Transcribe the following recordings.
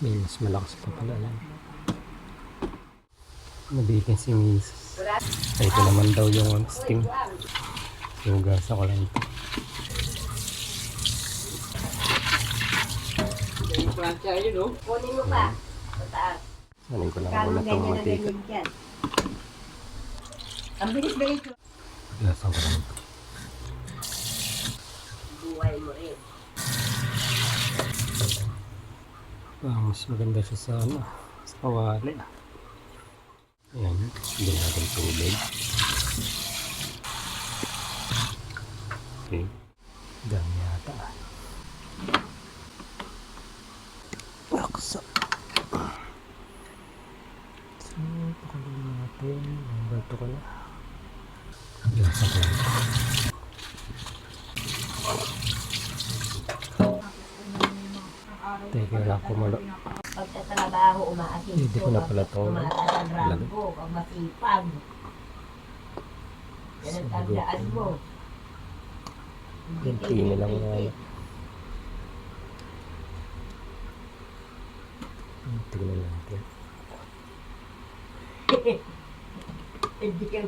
May mas malakas pa pala yan. Nabitin si Mrs. Ay, ito naman daw yung steam. Hugasan ko lang ito. Kunin mo pa. Pataas. Sanin ko lang muna itong mantika. Ang bilis-bilis ko. Hugasan ko lang ito. Buhay mo rin. Mas maganda siya sa ano, sa kawali. Ayan, hindi natin tubig. Okay, dami yata. Laksa. So, pakuloy natin. Nagbato ko na. Hugasan ko lang ito. Teka lang kumulo. Pagtatrabaho, umaasin Hindi ko na pala ito. Umatatrabaho ko, pag masipag. Yan ang tagdaan mo. Kunti na lang nga. Tignan natin. Hindi ka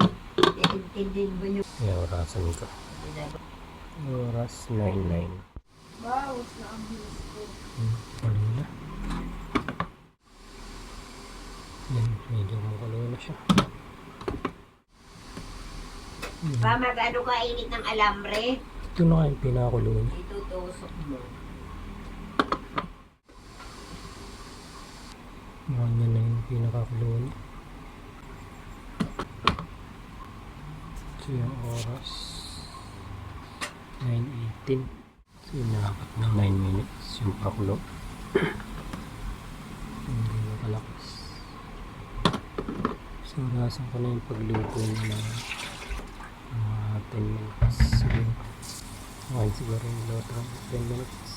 intindihin mo yung... May orasan ko. Oras 9:09. Wow, na ang bilis ko. Kanina. Yan, medyo makulo na siya. Pa, mag-ano ka init ng alambre? Ito na yung pinakulo niya. Itutusok mo. Ganyan na yung pinakakulo niya. So yung oras 9:18. So yung nakakat ng 9 minutes yung pakulo. Hindi makalakas. So orasan ko na yung pagluto niya na 10 minutes siguro. Okay, siguro yung luto 10 minutes.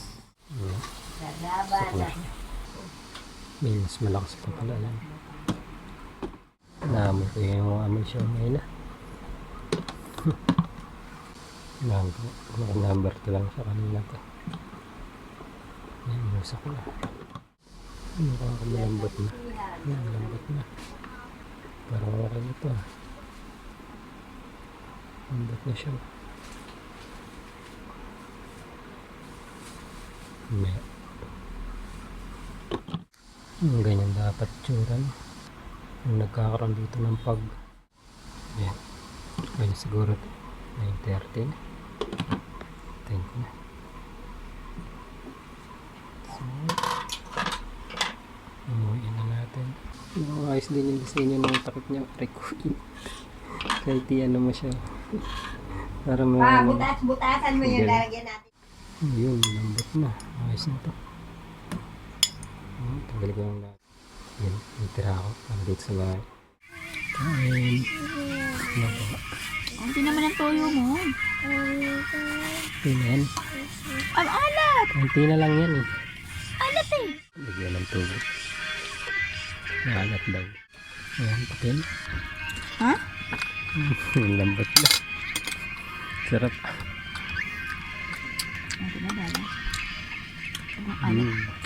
Lalaban na. May mas malakas pa pala yan. Naamoy ko yung amoy siya ngayon na. Number 2 lang siya kanina to. Yan, musa ko na. Mukhang kumalambot na. Yan, lambot na. Parang okay na to. Lambot na siya. May. Ganyan dapat tsuran. Yung nagkakaroon dito ng pag. Yan. Ganyan siguro 9:13. Thank you. So, umuwiin na natin. Yung ayos din yung disenyo ng takip niya. Record. Kahit ano mo siya. Para may... Butas-butasan mo yung Ganyan. lalagyan natin. Yun, lambot na. Ayos na to. Tanggal ko yung lahat. Yan, itira ako. Para dito sa bahay. Kain. Ano ba? Kunti naman ang toyo mo. Yan. Ang alat! Kunti na lang yan eh. Alat eh! Lagyan ng tubig. Maalat daw. Ayan, patin. Ha? Lambot na. Sarap. Kunti na dala. Ang alat.